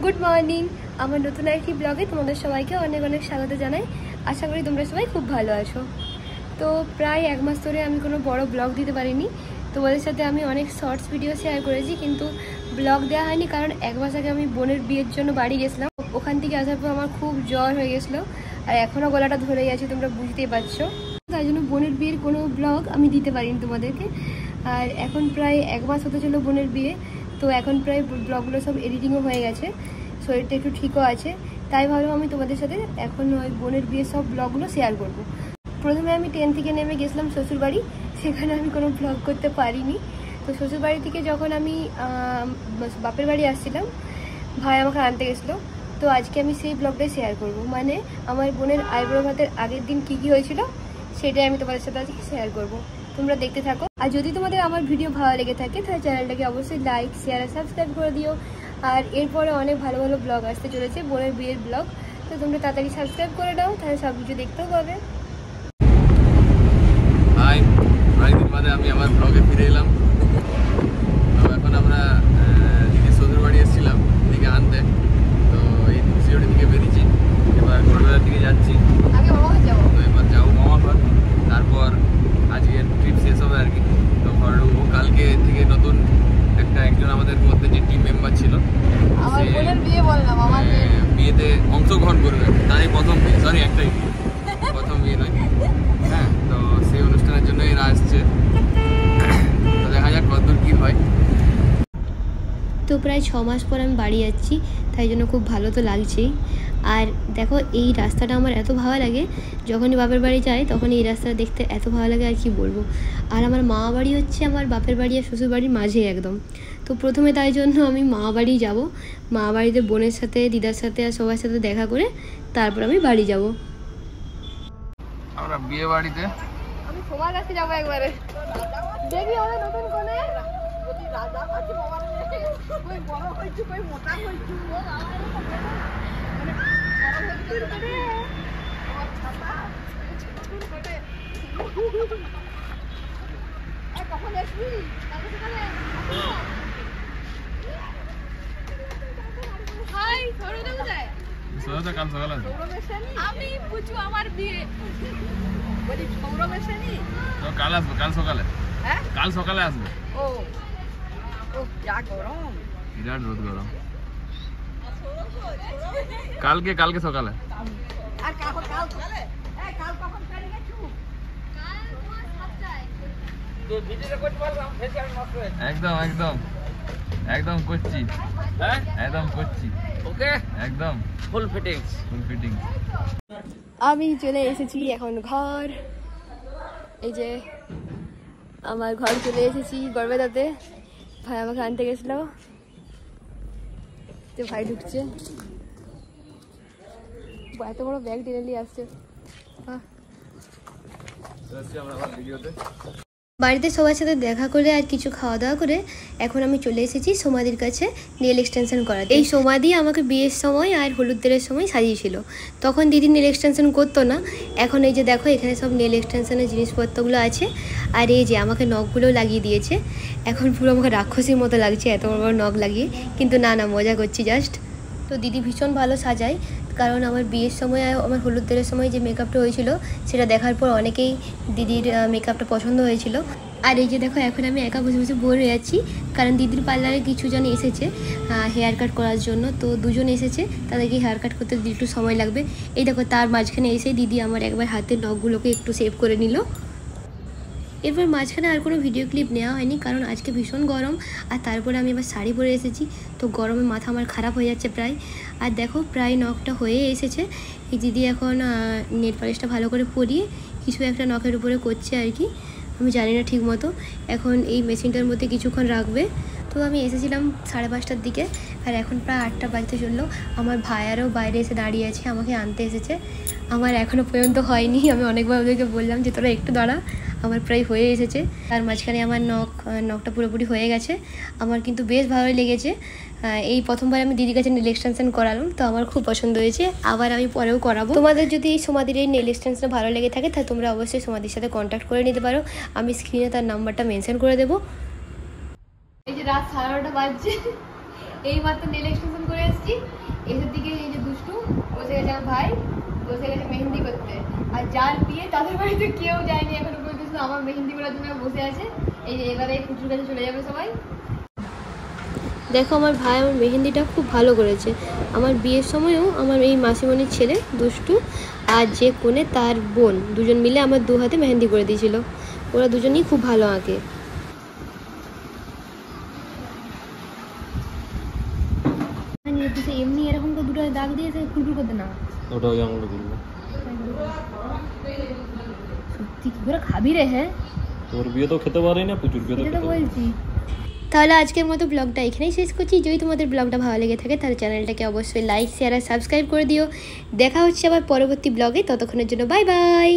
Good morning. আমার নতুন একটি ব্লগে তোমাদের সবাইকে অনেক অনেক স্বাগত জানাই। আশা করি তোমরা সবাই খুব ভালো আছো। তো প্রায় এক মাস ধরে আমি কোনো বড় ব্লগ দিতে পারিনি। তোমাদের সাথে আমি অনেক শর্টস ভিডিও শেয়ার করেছি, কিন্তু ব্লগ দেওয়া হয়নি, কারণ এক মাস আগে আমি বোনের বিয়ের জন্য বাড়ি গেছিলাম। ওখান থেকে আসার পর আমার খুব জ্বর হয়ে গেছিলো, আর এখনও গলাটা ধরে গেছে, তোমরা বুঝতেই পারছো। তাই জন্য বোনের বিয়ের কোনো ব্লগ আমি দিতে পারিনি তোমাদেরকে। আর এখন প্রায় এক মাস হতে চলো বোনের বিয়ে, তো এখন প্রায় ব্লগগুলো সব এডিটিংও হয়ে গেছে, শরীরটা একটু ঠিকও আছে। তাই ভাবলাম আমি তোমাদের সাথে এখন ওই বোনের বিয়ের সব ব্লগগুলো শেয়ার করব। প্রথমে আমি ট্রেন থেকে নেমে গেছিলাম শ্বশুরবাড়ি, সেখানে আমি কোনো ব্লগ করতে পারিনি। তো শ্বশুরবাড়ি থেকে যখন আমি বাপের বাড়ি আসছিলাম, ভাই আমাকে আনতে গেছিলো। তো আজকে আমি সেই ব্লগটাই শেয়ার করব, মানে আমার বোনের আইব্রো ভাতের আগের দিন কী কী হয়েছিল সেটাই আমি তোমাদের সাথে আজকে শেয়ার করব। তোমরা দেখতে থাকো। আর যদি তোমাদের আমার ভিডিও ভালো লেগে থাকে তাহলে চ্যানেলটাকে অবশ্যই লাইক, শেয়ার আর সাবস্ক্রাইব করে দিও। আর এরপরে অনেক ভালো ভালো ব্লগ আসতে চলেছে, বোনের বিয়ের ব্লগ। তো তোমরা তাড়াতাড়ি সাবস্ক্রাইব করে নাও, তাহলে সব কিছু দেখতেও পাবে। হাই, অনেকদিন বাদে আমি আমার ব্লগে ফিরে এলাম। তো এখন আমরা দিকে শ্বশুর বাড়ি এসেছিলাম দিকে আনতে, তো এই সিওড়ি দিকে বেরিয়েছি, এবার গড়বেলার দিকে যাচ্ছি। তো এবার যাবো মামা ঘর, তারপর আজকের ট্রিপ শেষ হবে আর কি। তো ঘর ঢুকবো। কালকে থেকে নতুন একজন আমাদের মধ্যে যে টিম মেম্বার ছিল, বিয়েতে অংশগ্রহণ করবে। তাই প্রথম বিয়ে, সরি একটাই প্রথম বিয়ে নাকি। হ্যাঁ, তো সেই অনুষ্ঠানের জন্য এরা আসছে। তো দেখা যাক কতদূর কী হয়। তো প্রায় 6 মাস পর আমি বাড়ি যাচ্ছি, তাই জন্য খুব ভালো তো লাগছেই। আর দেখো, এই রাস্তাটা আমার এত ভালো লাগে, যখনই বাপের বাড়ি যাই তখন এই রাস্তাটা দেখতে এত ভালো লাগে, আর কি বলবো। আর আমার মামা বাড়ি হচ্ছে আমার বাপের বাড়ি আর শ্বশুর বাড়ির মাঝে একদম। তো প্রথমে তাই জন্য আমি মামা বাড়ি যাবো, মামা বাড়িতে বোনের সাথে, দিদার সাথে আর সবার সাথে দেখা করে তারপর আমি বাড়ি যাব। আমরা বিয়ে বাড়িতে, আমি সবার কাছে যাবো একবারে, দেখি আমাদের নতুন কোণে কাল সকালে আমি বুঝবো আমার বিয়ে। কাল আসবে, কাল সকালে, কাল সকালে আসবে। বিরাট রোদ গরম। কালকে সকালে। একদম একদম একদম করছি, একদম করছি, ওকে একদম ফুল ফিটিংস। আমি চলে এসেছি এখন ঘর। এই যে আমার ঘর চলে এসেছি গড়বেতাতে। ভাই আমাকে আনতে গেছিল, তো ভাই ঢুকছে, এত বড় ব্যাগ টেনে নিয়ে আসছে। বাড়িতে সবার সাথে দেখা করে আর কিছু খাওয়া দাওয়া করে এখন আমি চলে এসেছি সোমাদির কাছে নেল এক্সটেনশন করাতে। এই সোমাদি আমাকে বিয়ের সময় আর হলুদের সময় সাজিয়েছিল। তখন দিদি নেল এক্সটেনশন করতো না, এখন এই যে দেখো এখানে সব নেল এক্সটেনশনের জিনিসপত্রগুলো আছে। আর এই যে আমাকে নখগুলোও লাগিয়ে দিয়েছে। এখন পুরো আমাকে রাক্ষসীর মতো লাগছে এত বড় বড় নখ লাগিয়ে, কিন্তু না মজা করছি জাস্ট। তো দিদি ভীষণ ভালো সাজায়, কারণ আমার বিয়ের সময় আর আমার হলুদের সময় যে মেকআপটা হয়েছিল সেটা দেখার পর অনেকেই দিদির মেকআপটা পছন্দ হয়েছিল। আর এই যে দেখো এখন আমি একা বসে বসে বোর হয়ে যাচ্ছি, কারণ দিদির পার্লারে কিছুজন এসেছে হেয়ার কাট করার জন্য। তো দুজন এসেছে, তাদেরকে হেয়ার কাট করতে একটু সময় লাগবে। এই দেখো তার মাঝখানে এসে দিদি আমার একবার হাতের নখগুলোকে একটু সেভ করে নিল। এরপর মাঝখানে আর কোনো ভিডিও ক্লিপ নেওয়া হয়নি, কারণ আজকে ভীষণ গরম। আর তারপরে আমি এবার শাড়ি পরে এসেছি, তো গরমে মাথা আমার খারাপ হয়ে যাচ্ছে প্রায়। আর দেখো প্রায় নখটা হয়ে এসেছে। এই দিদি এখন নেল পালিশটা ভালো করে পরিয়ে কিছু একটা নখের উপরে করছে আর কি, আমি জানি না ঠিক মতো। এখন এই মেশিনটার মধ্যে কিছুক্ষণ রাখবে। তো আমি এসেছিলাম 5:30টার দিকে, আর এখন প্রায় 8টা বাজতে চললো। আমার ভাইয়ারও বাইরে এসে দাঁড়িয়ে আছে, আমাকে আনতে এসেছে। আমার এখনও পর্যন্ত হয়নি, আমি অনেকবার ওদেরকে বললাম যে তোরা একটু দাঁড়া, আমার প্রায় হয়ে এসেছে। তার মাঝখানে আমার নখটা পুরোপুরি হয়ে গেছে। আমার কিন্তু বেশ ভালোই লেগেছে। এই প্রথমবার আমি দিদির কাছে নেল এক্সটেনশন করালাম, তো আমার খুব পছন্দ হয়েছে। আবার আমি পরেও করাবো। তোমাদের যদি এই সোমাদির এই নেল এক্সটেনশন ভালো লেগে থাকে তাহলে তোমরা অবশ্যই সোমাদির সাথে কন্ট্যাক্ট করে নিতে পারো। আমি স্ক্রিনে তার নাম্বারটা মেনশন করে দেবো। এই যে রাত 9:30 বাজছে, এই মাত্র নেল এক্সটেনশন করে এসেছি। বসে গেছে মেহেন্দি করতে। আর যার বিয়ে তাদের বাড়িতে কেউ যায়নি এখনো পর্যন্ত, শুধু আমার মেহেন্দি করার জন্য বসে আছে। এই যে এবারে পুচুর কাছে চলে যাবে সবাই। দেখো আমার ভাই আমার মেহেন্দিটা খুব ভালো করেছে। আমার বিয়ের সময়ও আমার এই মাসিমণির ছেলে দুষ্টু আর যে কোণে তার বোন দুজন মিলে আমার 2 হাতে মেহেন্দি করে দিয়েছিল। ওরা দুজনেই খুব ভালো আঁকে। এমনি এরকম তো দুটো দাগ দিয়েছে, ফুলফুল করতে না, ওটা ওই আঙুলে করবো। সত্যি কি করে খাবি রে? হ্যাঁ তোর বিয়ে তো খেতে পারি না, প্রচুর বিয়ে তো বলছি। তাহলে আজকের মতো ব্লগটা এখানেই শেষ করছি। যদি তোমাদের ব্লগটা ভালো লেগে থাকে তাহলে চ্যানেলটাকে অবশ্যই লাইক শেয়ার আর সাবস্ক্রাইব করে দিও। দেখা হচ্ছে আবার পরবর্তী ব্লগে, ততক্ষণের জন্য বাই বাই।